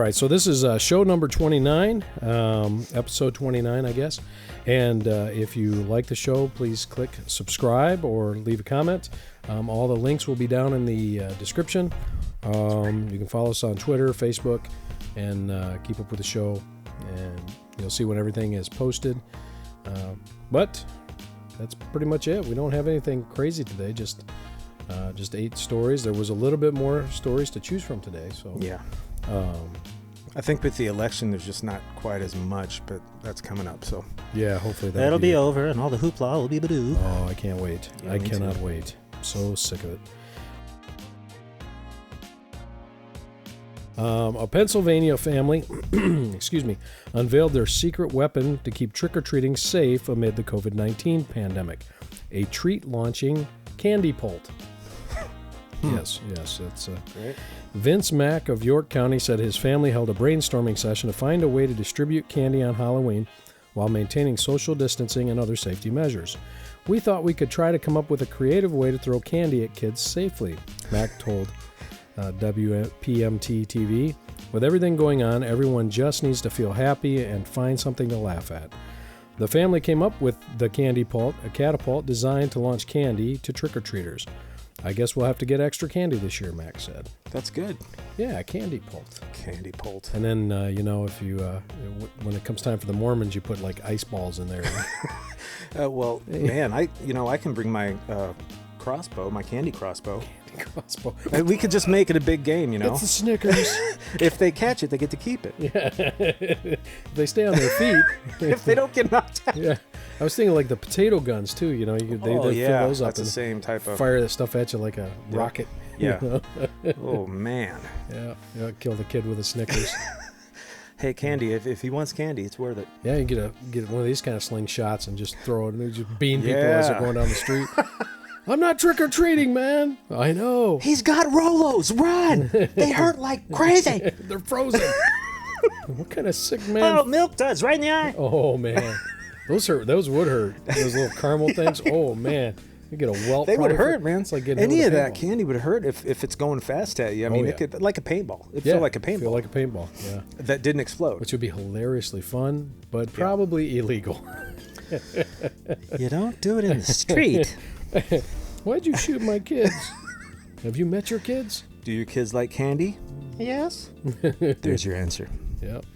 right, so this is show number 29, episode 29, I guess. And if you like the show, please click subscribe or leave a comment. All the links will be down in the description. You can follow us on Twitter, Facebook, and keep up with the show. And you'll see when everything is posted. But that's pretty much it. We don't have anything crazy today, just 8 stories. There was a little bit more stories to choose from today. So yeah. I think with the election, there's just not quite as much, but that's coming up. So yeah, hopefully that'll be over, and all the hoopla will be badoo. Oh, I can't wait. Yeah, I cannot wait. I'm so sick of it. A Pennsylvania family, unveiled their secret weapon to keep trick-or-treating safe amid the COVID-19 pandemic: a treat-launching candy pult. Yes, that's great. Vince Mack of York County said his family held a brainstorming session to find a way to distribute candy on Halloween while maintaining social distancing and other safety measures. We thought we could try to come up with a creative way to throw candy at kids safely, Mack told WPMT TV. With everything going on, everyone just needs to feel happy and find something to laugh at. The family came up with the candy pult, a catapult designed to launch candy to trick-or-treaters. I guess we'll have to get extra candy this year, Max said. That's good. Yeah, candy pult. Candy pult. And then, if you, when it comes time for the Mormons, you put like ice balls in there. Well, man, I can bring my crossbow, my candy crossbow. Crossbow. We could just make it a big game, It's the Snickers. If they catch it, they get to keep it. Yeah. If they stay on their feet. If they don't get knocked out. Yeah. I was thinking like the potato guns too. They fill those up. That's the same type of fire that stuff at you like a rocket. Yeah. Oh man. Yeah. Kill the kid with a Snickers. Hey, candy. If he wants candy, it's worth it. Yeah, you get one of these kind of slingshots and just throw it and just bean people as they're going down the street. I'm not trick-or-treating, man. I know. He's got Rolos. Run. They hurt like crazy. They're frozen. What kind of sick man? Oh, milk duds right in the eye. Oh, man. Those hurt. Those would hurt. Those little caramel things. Oh, man. You get a welt. They would hurt, man. It's like getting any of that candy would hurt if it's going fast at you. I mean, it could, like a paintball. It'd feel like a paintball. Feel like a paintball, yeah. That didn't explode. Which would be hilariously fun, but probably illegal. You don't do it in the street. Why'd you shoot my kids? Have you met your kids? Do your kids like candy? Yes. There's your answer. Yep.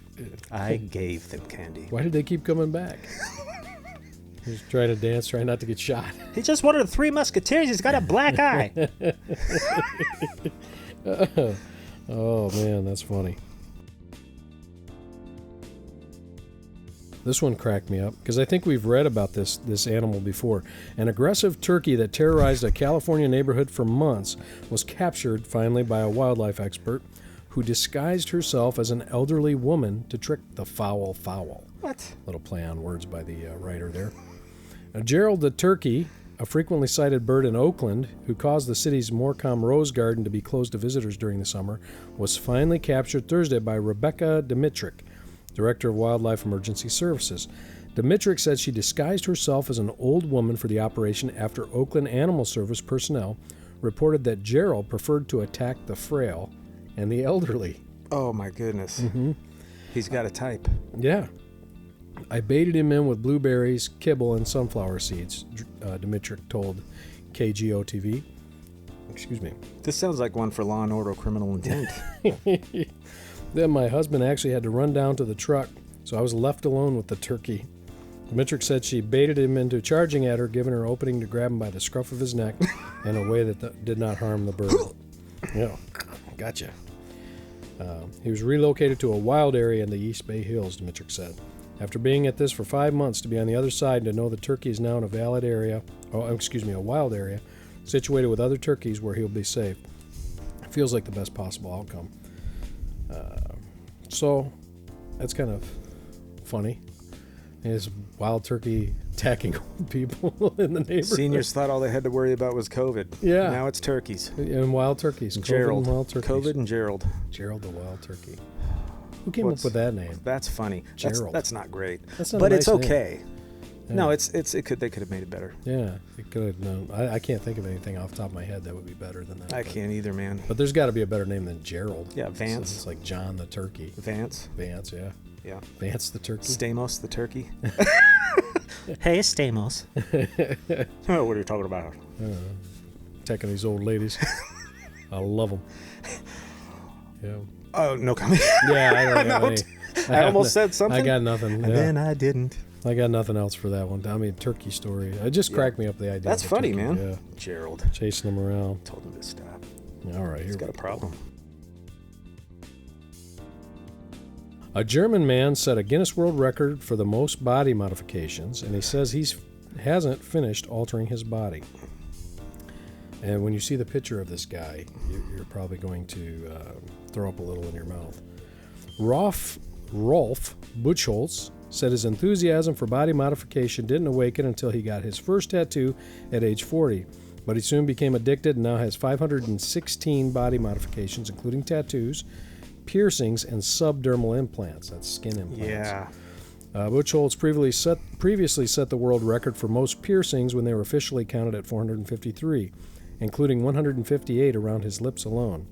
I gave them candy. Why did they keep coming back? Just trying to dance, trying not to get shot. He just wanted the Three Musketeers. He's got a black eye. Oh, man, that's funny. This one cracked me up because I think we've read about this animal before. An aggressive turkey that terrorized a California neighborhood for months was captured finally by a wildlife expert who disguised herself as an elderly woman to trick the fowl. What? Little play on words by the writer there. Now, Gerald the turkey, a frequently sighted bird in Oakland, who caused the city's Morecambe Rose Garden to be closed to visitors during the summer, was finally captured Thursday by Rebecca Dimitrick, Director of Wildlife Emergency Services. Dimitrick said she disguised herself as an old woman for the operation after Oakland Animal Service personnel reported that Gerald preferred to attack the frail and the elderly. Oh, my goodness. Mm-hmm. He's got a type. Yeah. I baited him in with blueberries, kibble, and sunflower seeds, Dimitrick told KGO-TV. Excuse me. This sounds like one for Law & Order Criminal Intent. Then my husband actually had to run down to the truck, so I was left alone with the turkey. Dimitrick said she baited him into charging at her, giving her opening to grab him by the scruff of his neck in a way that did not harm the bird. Yeah, gotcha. He was relocated to a wild area in the East Bay Hills, Dimitrick said. After being at this for 5 months, to be on the other side and to know the turkey is now in a wild area, situated with other turkeys where he'll be safe, feels like the best possible outcome. So that's kind of funny. His wild turkey attacking old people in the neighborhood. Seniors thought all they had to worry about was COVID. Yeah. Now it's turkeys. And wild turkeys. Gerald. Wild turkeys. COVID and Gerald. Gerald the wild turkey. Who came up with that name? That's funny. Gerald. That's not great. That's not but a it's nice okay. Name. No, they could have made it better. Yeah, it could have. No, I can't think of anything off the top of my head that would be better than that. I can't either, man. But there's got to be a better name than Gerald. Yeah, Vance. So it's like John the turkey. Vance. Vance, yeah. Yeah. Vance the turkey. Stamos the turkey. Hey, Stamos. Oh, what are you talking about? Attacking these old ladies. I love them. Yeah. Oh, no comment. Yeah, I don't know. I almost said something. I got nothing. And Yeah. then I didn't. I got nothing else for that one. I mean, turkey story. It just cracked me up, the idea. That's of a funny, turkey. man. Yeah. Gerald. Chasing them around. Told him to stop. All right, He's here got a problem. A German man set a Guinness World Record for the most body modifications, and he says hasn't finished altering his body. And when you see the picture of this guy, you're probably going to throw up a little in your mouth. Rolf Buchholz said his enthusiasm for body modification didn't awaken until he got his first tattoo at age 40, but he soon became addicted and now has 516 body modifications, including tattoos, piercings, and subdermal implants. That's skin implants. Yeah. Buchholz previously set the world record for most piercings when they were officially counted at 453, including 158 around his lips alone.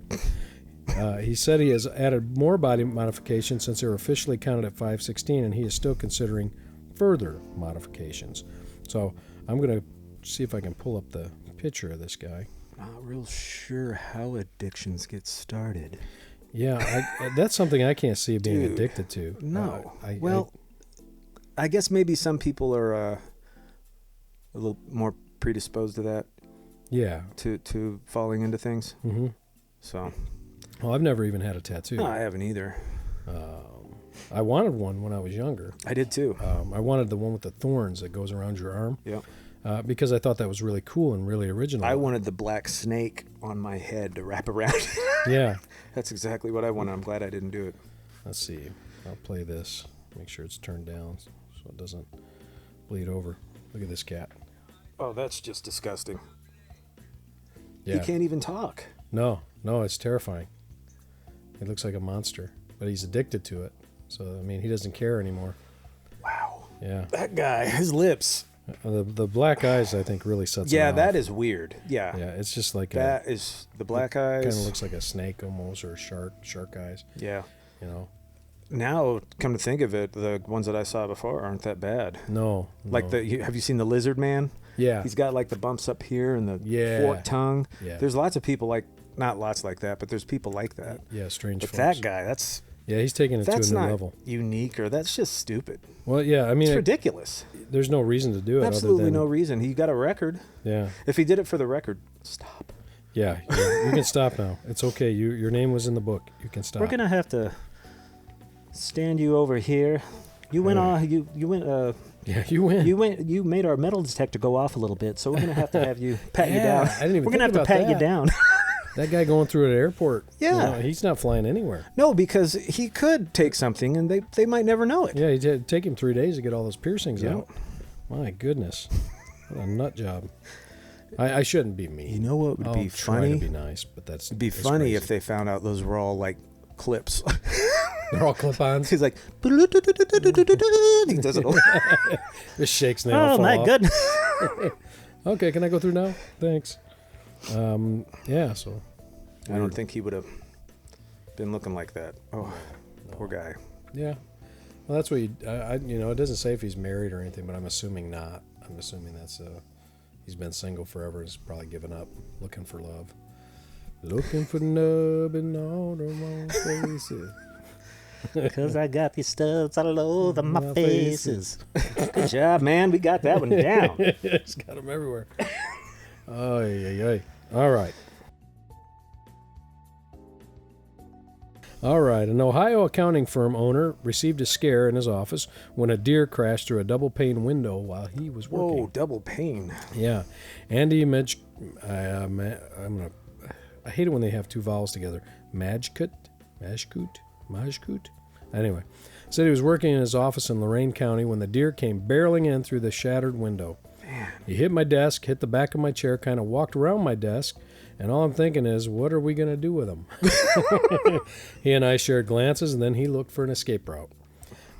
He said he has added more body modifications since they were officially counted at 516, and he is still considering further modifications. So I'm going to see if I can pull up the picture of this guy. Not real sure how addictions get started. Yeah, that's something I can't see being Dude, addicted to. No. I guess maybe some people are a little more predisposed to that. Yeah. To falling into things. Mm-hmm. So. Well, I've never even had a tattoo. No, I haven't either. I wanted one when I was younger. I did too. I wanted the one with the thorns that goes around your arm. Yeah. Because I thought that was really cool and really original. I wanted the black snake on my head to wrap around. Yeah. That's exactly what I wanted. I'm glad I didn't do it. Let's see. I'll play this. Make sure it's turned down so it doesn't bleed over. Look at this cat. Oh, that's just disgusting. Yeah. He can't even talk. No, it's terrifying. He looks like a monster, but he's addicted to it. So, I mean, he doesn't care anymore. Wow. Yeah. That guy, his lips. The black eyes, I think, really sets him Yeah, off. that is weird. Yeah. Yeah, it's just like that is the black eyes. Kind of looks like a snake almost, or a shark eyes. Yeah. You know. Now, come to think of it, the ones that I saw before aren't that bad. No. Like have you seen the lizard man? Yeah. He's got like the bumps up here and the forked tongue. Yeah. There's lots of people not lots like that, but there's people like that. Yeah, strange But folks. that guy, he's taking it to a new level. Unique, or that's just stupid. Well, yeah, I mean, it's ridiculous. There's no reason to do it. Absolutely other than, no reason. He got a record. Yeah. If he did it for the record, stop. Yeah, you can stop now. It's okay. Your name was in the book. You can stop. We're gonna have to stand you over here. You went on. You went. Yeah, you win. You made our metal detector go off a little bit, so we're gonna have to have you pat you Yeah, down. I didn't even We're gonna have think to about pat you that. down. That guy going through an airport. Yeah. He's not flying anywhere. No, because he could take something and they might never know it. Yeah, it'd take him 3 days to get all those piercings Yep. out. My goodness. What a nut job. I shouldn't be mean. You know what would I'll be try funny? to be nice, but It'd be funny crazy. if they found out those were all like clips. They're all clip-ons. He's like, he does it all. Just shakes and they Oh all fall my off. goodness! Okay, can I go through now? Thanks. Yeah, so. I don't think he would have been looking like that. Oh, poor guy. Yeah. Well, that's what it doesn't say if he's married or anything, but I'm assuming not. I'm assuming that's he's been single forever. He's probably given up, looking for love. Looking for love in all the wrong places. Because I got these studs all over my My faces. Good job, man. We got that one down. It's got them everywhere. All right. All right. An Ohio accounting firm owner received a scare in his office when a deer crashed through a double-pane window while he was working. Whoa, double pain. Yeah. Andy I hate it when they have two vowels together. Majkut? Anyway, said he was working in his office in Lorain County when the deer came barreling in through the shattered window. Man. He hit my desk, hit the back of my chair, kind of walked around my desk, and all I'm thinking is, what are we going to do with him? He and I shared glances, and then he looked for an escape route.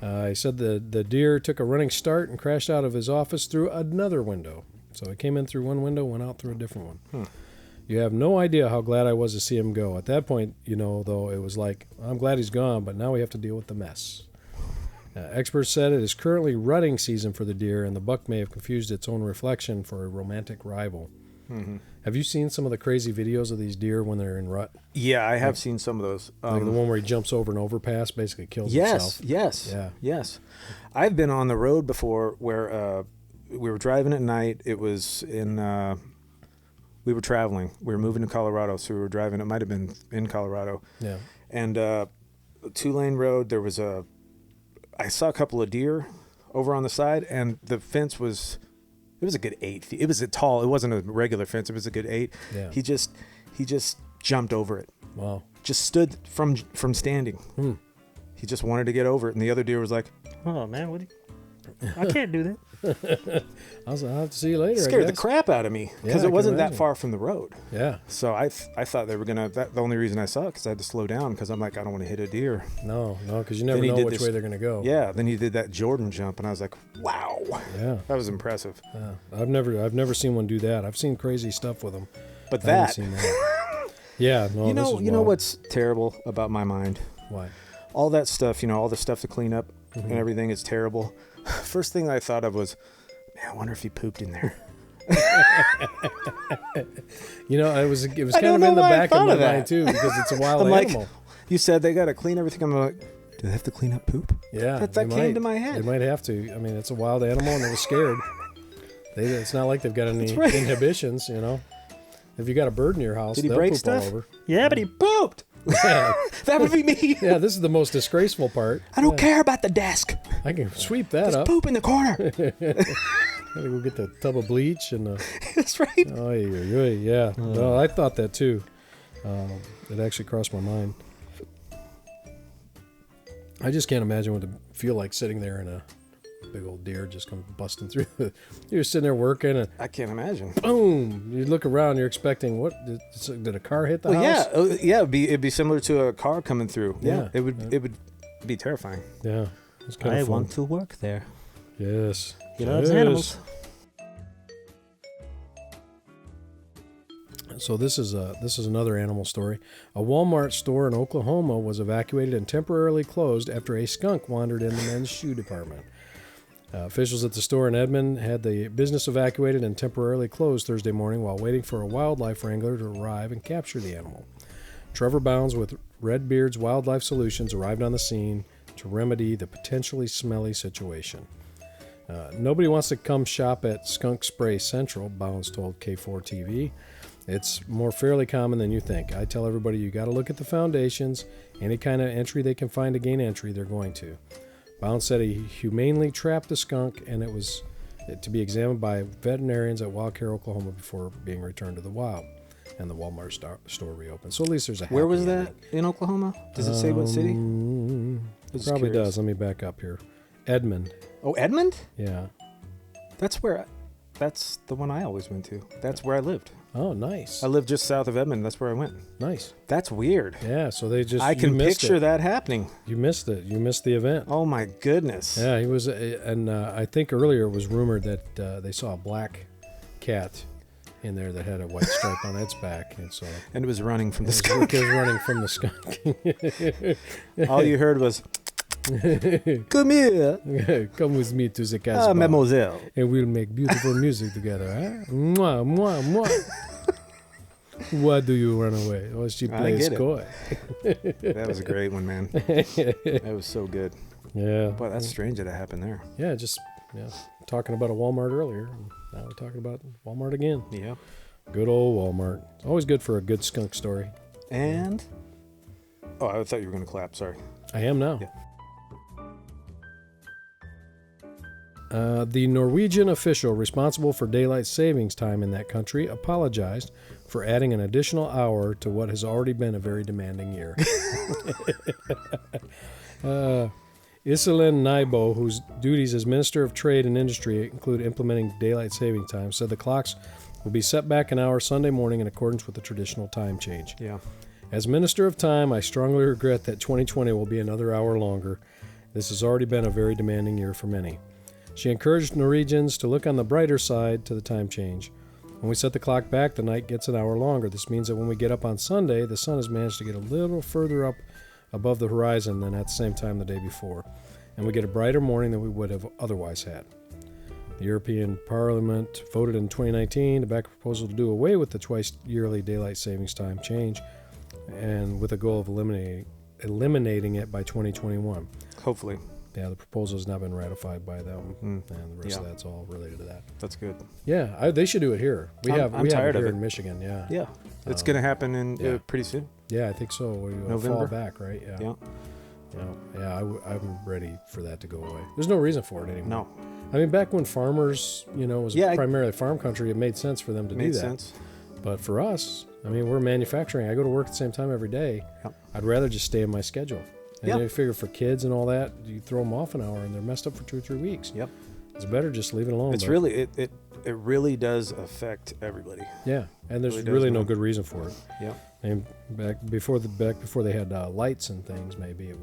He said the deer took a running start and crashed out of his office through another window. So he came in through one window, went out through a different one. You have no idea how glad I was to see him go. At that point, though, it was like, I'm glad he's gone, but now we have to deal with the mess. Experts said it is currently rutting season for the deer, and the buck may have confused its own reflection for a romantic rival. Mm-hmm. Have you seen some of the crazy videos of these deer when they're in rut? Yeah, I have seen some of those. Like the one where he jumps over an overpass, basically kills himself. Yes. I've been on the road before where we were driving at night. It was in... we were traveling. We were moving to Colorado, so we were driving. It might have been in Colorado. Yeah. And 2-lane road, there was I saw a couple of deer over on the side, and the fence was... It was a good 8 feet. It was it wasn't a regular fence. It was a good 8. Yeah. He just jumped over it. Wow. Just stood from standing. He just wanted to get over it, and the other deer was like, "Oh man, I can't do that." I'll have to see you later. Scared the crap out of me because it wasn't that far from the road. Yeah. So I thought they were gonna. The only reason I saw it because I had to slow down because I'm like, I don't want to hit a deer. No, because you never know which way they're gonna go. Yeah. Then he did that Jordan jump, and I was like, wow. Yeah. That was impressive. Yeah. I've never seen one do that. I've seen crazy stuff with them. But I haven't seen that. Yeah. No. You know what's terrible about my mind? Why? All that stuff. All the stuff to clean up and everything is terrible. First thing I thought of was, man, I wonder if he pooped in there. It was kind of in the back of my mind too because it's a wild animal. Like, you said they got to clean everything. I'm like, do they have to clean up poop? Yeah, that came to my head. They might have to. I mean, it's a wild animal and they were scared. It's not like they've got any inhibitions. If you got a bird in your house, did he they'll break poop stuff? all over. Yeah, but he pooped. Yeah. That would be me. Yeah, this is the most disgraceful part. I don't care about the desk. I can sweep that There's up. Poop in the corner. Gotta go get the tub of bleach and. That's right. Oh yeah. No, I thought that too. It actually crossed my mind. I just can't imagine what it feel like sitting there and a big old deer just come busting through. You're sitting there working and I can't imagine. Boom! You look around, you're expecting what? Did a car hit the house? Yeah. It'd be similar to a car coming through. Yeah. It would be terrifying. Yeah. I want to work there. Yes. He loves animals. So this is another animal story. A Wal-Mart store in Oklahoma was evacuated and temporarily closed after a skunk wandered in the men's shoe department. Officials at the store in Edmond had the business evacuated and temporarily closed Thursday morning while waiting for a wildlife wrangler to arrive and capture the animal. Trevor Bounds with Redbeard's Wildlife Solutions arrived on the scene to remedy the potentially smelly situation. Nobody wants to come shop at Skunk Spray Central, Bounds told K4 TV. It's more fairly common than you think. I tell everybody you got to look at the foundations. Any kind of entry they can find to gain entry, they're going to. Bounds said he humanely trapped the skunk and it was to be examined by veterinarians at Wildcare, Oklahoma before being returned to the wild. And the Walmart store reopened. So at least there's a happy Where was ending. that in Oklahoma? Does it say what city? It probably does. Let me back up here. Edmond. Oh, Edmond? Yeah. That's the one I always went to. That's where I lived. Oh, nice. I lived just south of Edmond. That's where I went. Nice. That's weird. Yeah, so they just... I can picture that happening. You missed it. You missed the event. Oh, my goodness. Yeah, he was... And I think earlier it was rumored that they saw a black cat in there that had a white stripe on its back. And so... And it was running from the skunk. It was running from the skunk. All you heard was... Come here. Come with me to the casbah. Ah, mademoiselle. And we'll make beautiful music together. Huh? Mwah, mwah, mwah. Why do you run away? Oh, she plays coy. That was a great one, man. That was so good. Yeah. Boy, that's strange that it happened there. Yeah, talking about a Walmart earlier. Now we're talking about Walmart again. Yeah. Good old Walmart. Always good for a good skunk story. And... Oh, I thought you were going to clap. Sorry. I am now. Yeah. The Norwegian official responsible for daylight savings time in that country apologized for adding an additional hour to what has already been a very demanding year. Iselin Nybo, whose duties as Minister of Trade and Industry include implementing daylight saving time, said the clocks will be set back an hour Sunday morning in accordance with the traditional time change. Yeah. As Minister of Time, I strongly regret that 2020 will be another hour longer, This has already been a very demanding year for many. She encouraged Norwegians to look on the brighter side to the time change. When we set the clock back, the night gets an hour longer. This means that when we get up on Sunday, the sun has managed to get a little further up above the horizon than at the same time the day before, and we get a brighter morning than we would have otherwise had. The European Parliament voted in 2019 to back a proposal to do away with the twice-yearly daylight savings time change, and with a goal of eliminating it by 2021. Hopefully. Yeah, the proposal has not been ratified by them, and the rest of that's all related to that. That's good. Yeah, they should do it here. We have tired it of here it. in Michigan. Yeah. Yeah. It's going to happen in pretty soon. Yeah, I think so. We November? fall back, right? Yeah. I'm ready for that to go away. There's no reason for it anymore. No. I mean, back when farmers, was primarily farm country, it made sense for them to do that. Made sense. But for us, I mean, we're manufacturing. I go to work at the same time every day. Yep. I'd rather just stay in my schedule. And Yep. you figure for kids and all that, you throw them off an hour and they're messed up for 2 or 3 weeks. Yep. It's better just leave it alone. It's really it really does affect everybody. Yeah, and there's Really does, really no man. good reason for it. Yep. And back before they had lights and things, maybe it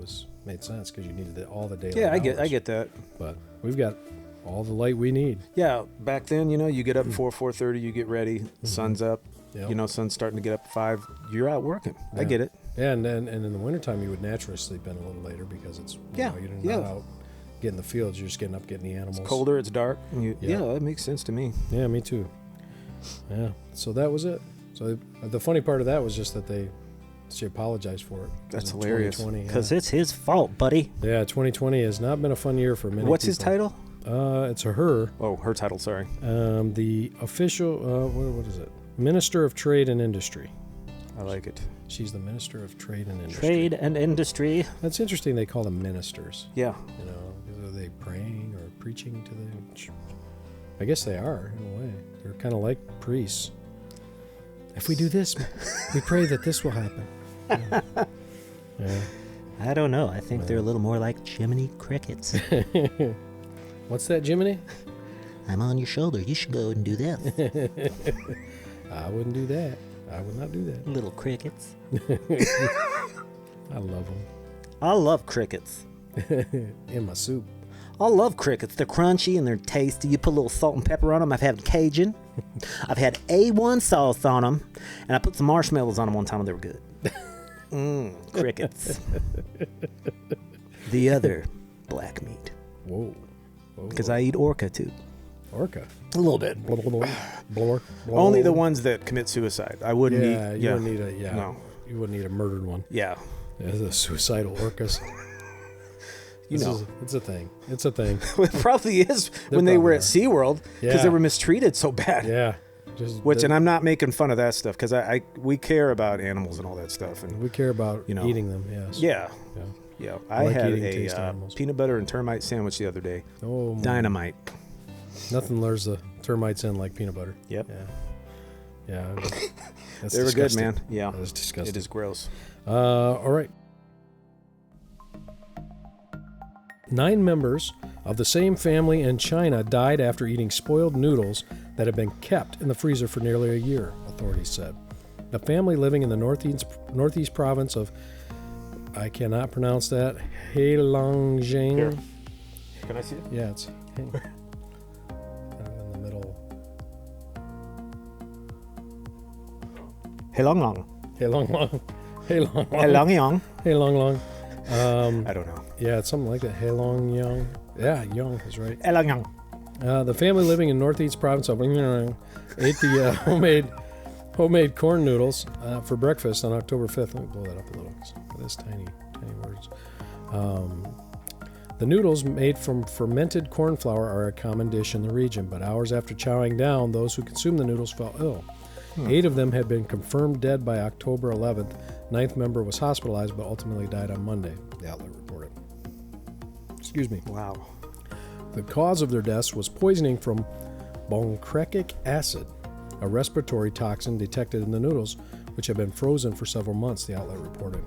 made sense because you needed all the daylight. Yeah, I hours. get that. But we've got all the light we need. Yeah, back then, you get up at 4:30, you get ready, sun's up. Yep. Sun's starting to get up at 5. You're out working. Yeah. I get it. Yeah, and in the wintertime, you would naturally sleep in a little later because it's you're not out getting the fields. You're just getting up, getting the animals. It's colder, it's dark. And Yeah. that makes sense to me. Yeah, me too. Yeah, so that was it. So the funny part of that was just that she apologized for it. That's In hilarious. 2020, Because it's his fault, buddy. yeah, 2020 has not been a fun year for many What's his people. title? It's her. Oh, her title, sorry. The official, what is it? Minister of Trade and Industry. I like it. She's the Minister of Trade and Industry. Trade and industry. That's interesting. They call them ministers. Yeah. Are they praying or preaching to the? I guess they are in a way. They're kind of like priests. If we do this, we pray that this will happen. Yeah. I don't know. I think they're a little more like Jiminy Crickets. What's that, Jiminy? I'm on your shoulder. You should go and do this. I wouldn't do that. I would not do that. Little crickets. I love them. I love crickets. In my soup. I love crickets. They're crunchy and they're tasty. You put a little salt and pepper on them. I've had Cajun. I've had A1 sauce on them. And I put some marshmallows on them one time and they were good. Crickets. The other black meat. Whoa. Because I eat orca too. Orca. A little bit. Blower. Only the ones that commit suicide. I wouldn't eat. You wouldn't eat a No. You wouldn't eat a murdered one. Yeah. Yeah, the suicidal orcas. It's a thing. It's a thing. It probably is when they were at probably SeaWorld because Yeah. they were mistreated so bad. Yeah. And I'm not making fun of that stuff because we care about animals and all that stuff. And we care about eating them. Yes. yeah. Yeah. Yeah. I like had eating a tasty animals. peanut butter and termite sandwich the other day. Oh. Dynamite. Nothing lures the termites in like peanut butter. Yep. Yeah. That's They were good, disgusting. man. Yeah. That is disgusting. It is gross. All right. 9 members of the same family in China died after eating spoiled noodles that had been kept in the freezer for nearly a year, authorities said. The family living in the northeast province of, I cannot pronounce that, Heilongjiang. Here. Can I see it? Yeah, it's kind of in the middle. Heilongjiang. Heilongjiang. Heilongjiang. I don't know. Yeah, it's something like that. Heilongjiang. Yeah, Yang is right. Heilongjiang. The family living in northeast province of ate the homemade corn noodles for breakfast on October 5th. Let me blow that up a little. This tiny words. The noodles made from fermented corn flour are a common dish in the region, but hours after chowing down, those who consumed the noodles fell ill. 8 of them had been confirmed dead by October 11th. 9th member was hospitalized but ultimately died on Monday, the outlet reported. Excuse me. Wow. The cause of their deaths was poisoning from boncrecic acid, a respiratory toxin detected in the noodles, which had been frozen for several months, the outlet reported.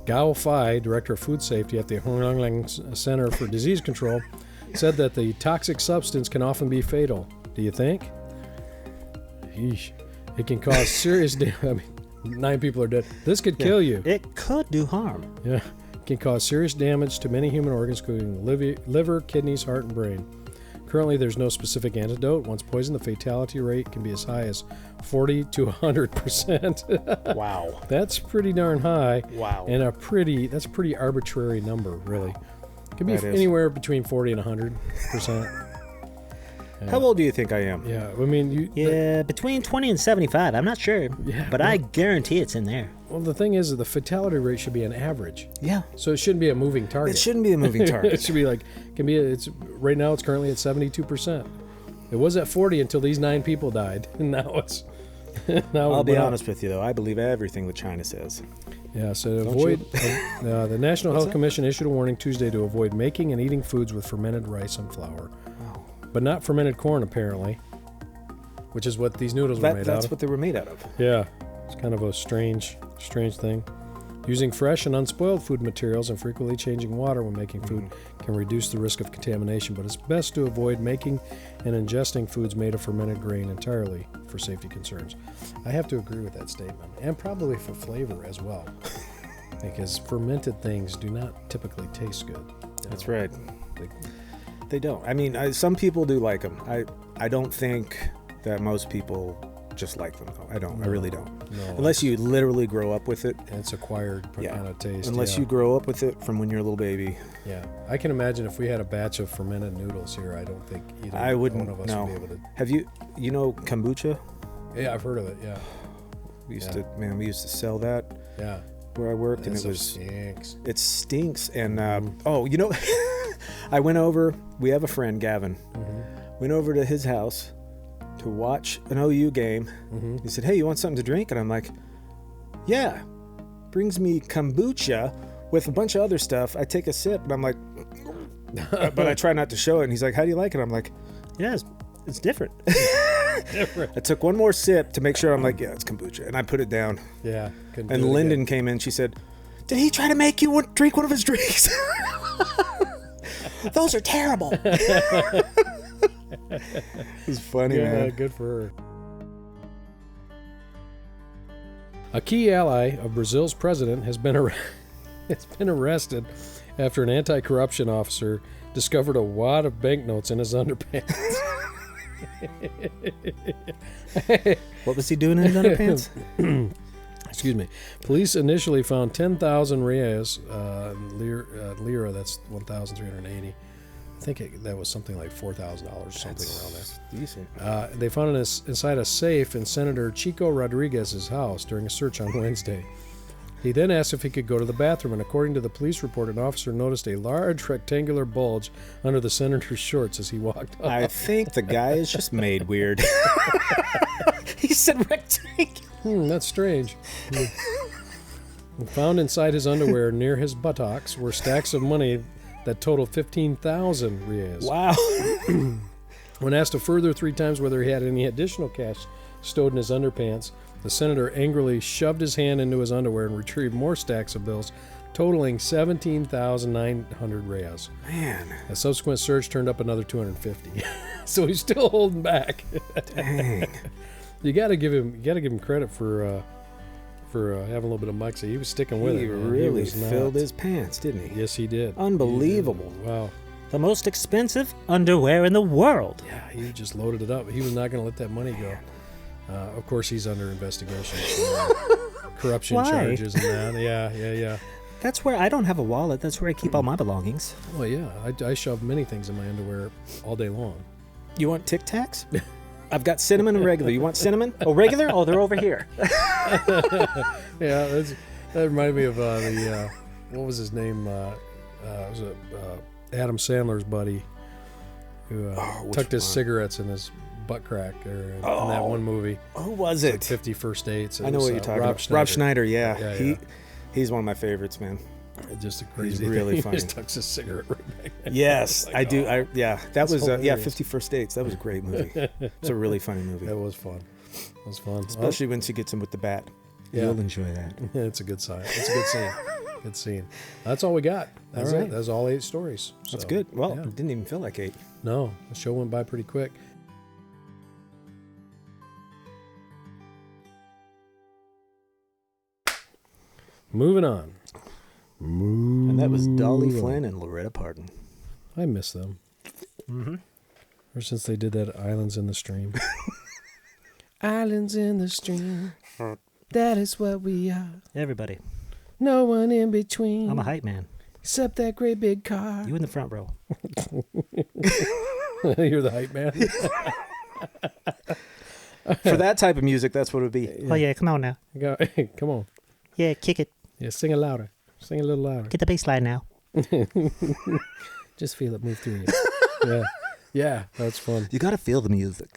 Gao Fai, director of food safety at the Honglang Center for Disease Control, said that the toxic substance can often be fatal. Do you think? Yeesh. It can cause serious damage. 9 people are dead. This could kill you. It could do harm. Yeah. can cause serious damage to many human organs, including liver, kidneys, heart, and brain. Currently, there's no specific antidote. Once poisoned, the fatality rate can be as high as 40 to 100%. Wow. That's pretty darn high. Wow. And that's a pretty arbitrary number, really. It can be That is. anywhere between 40 and 100%. How old do you think I am? Yeah, I mean, Yeah, between 20 and 75. I'm not sure. Yeah, But I guarantee it's in there. well, the thing is that the fatality rate should be an average. Yeah. So it shouldn't be a moving target. It shouldn't be a moving It target. should be like, right now it's currently at 72%. It was at 40 until these 9 people died. And now it's, I'll be honest with you, though. I believe everything that China says. Yeah, so to avoid, the National Health Commission issued a warning Tuesday to avoid making and eating foods with fermented rice and flour. Oh. But not fermented corn, apparently, which is what these noodles were made out That's of. what they were made out of. Yeah, it's kind of a strange thing. Using fresh and unspoiled food materials and frequently changing water when making food can reduce the risk of contamination, but it's best to avoid making and ingesting foods made of fermented grain entirely for safety concerns. I have to agree with that statement, and probably for flavor as well, because fermented things do not typically taste good. That's right. They- They don't. I mean, some people do like them. I don't think that most people just like them, though. I don't. I really don't. No, Unless you literally grow up with it. it's acquired kind of taste. Unless yeah. you grow up with it from when you're a little baby. Yeah, I can imagine if we had a batch of fermented noodles here, I don't think either I wouldn't. one of us No. would be able to. Have you know kombucha? Yeah, I've heard of it. Yeah, We used to sell that yeah. where I worked, and That it stuff was stinks. it stinks. And I went over. We have a friend, Gavin. Went over to his house to watch an OU game. He said, "Hey, you want something to drink?" And I'm like, "Yeah." Brings me kombucha with a bunch of other stuff. I take a sip, and I'm like, but I try not to show it. And he's like, "How do you like it?" I'm like, Yeah, it's different. Different. I took one more sip to make sure. I'm like, "Yeah, it's kombucha," and I put it down. Yeah. couldn't do And it Lyndon again. came in. She said, "Did he try to make you drink one of his drinks?" Those are terrible. It was funny, Yeah, man. good for her. A key ally of Brazil's president has been arrested after an anti-corruption officer discovered a wad of banknotes in his underpants. What was he doing in his underpants? Excuse me. Police initially found 10,000 reais, lira, that's 1,380. I think that was something like $4,000 or something around there. Decent. They found it inside a safe in Senator Chico Rodriguez's house during a search on Wednesday. He then asked if he could go to the bathroom, and according to the police report, an officer noticed a large rectangular bulge under the senator's shorts as he walked up. I think the guy is just made weird. He said rectangle. That's strange. And found inside his underwear near his buttocks were stacks of money that totaled 15,000 reais. Wow. When asked a further 3 times whether he had any additional cash stowed in his underpants, the senator angrily shoved his hand into his underwear and retrieved more stacks of bills, totaling 17,900 reais. Man. A subsequent search turned up another 250. So he's still holding back. Dang. You got to give him credit for having a little bit of moxie. He was sticking with He it. Man. really was filled not- his pants, didn't he? Yes, he did. Unbelievable. He did. Wow. The most expensive underwear in the world. Yeah, he just loaded it up. He was not going to let that money go. Of course, he's under investigation for corruption Why? charges and that. Yeah. That's where I don't have a wallet. That's where I keep all my belongings. Well, yeah, I shove many things in my underwear all day long. You want Tic Tacs? I've got cinnamon and regular. You want cinnamon? Oh, regular? Oh, they're over here. Yeah, that reminded me of what was his name? It was Adam Sandler's buddy who which tucked his one? cigarettes in his butt crack in that one movie. Who was Like it? 50 First Dates. It I know was, what you're talking Rob about. Rob Schneider, yeah. Yeah. He's one of my favorites, man. Just a crazy really thing. funny. He just tucks his cigarette right back there. Yes, Like, I do. oh, That was hilarious. 50 Dates. That was a great movie. It's a really funny movie, That was fun. It was fun. especially when she gets him with the bat. Yeah. You'll enjoy that. Yeah, it's a good sign. It's a good scene. Good scene. That's all we got. That's All right. it. That's all 8 stories. That's So, good. Well, yeah. it didn't even feel like 8. No, the show went by pretty quick. Moving on. And that was Dolly Flynn and Loretta Parton. I miss them. Mm-hmm. Ever since they did that Islands in the Stream. Islands in the stream. That is what we are. Everybody. No one in between. I'm a hype man. Except that great big car. You in the front row. You're the hype man. For that type of music, that's what it would be. Oh, yeah. Come on now. Go, come on. Yeah, kick it. Yeah, sing it louder. Sing a little louder. Get the bass line now. Just feel it move through you. Yeah. Yeah, that's fun. You got to feel the music.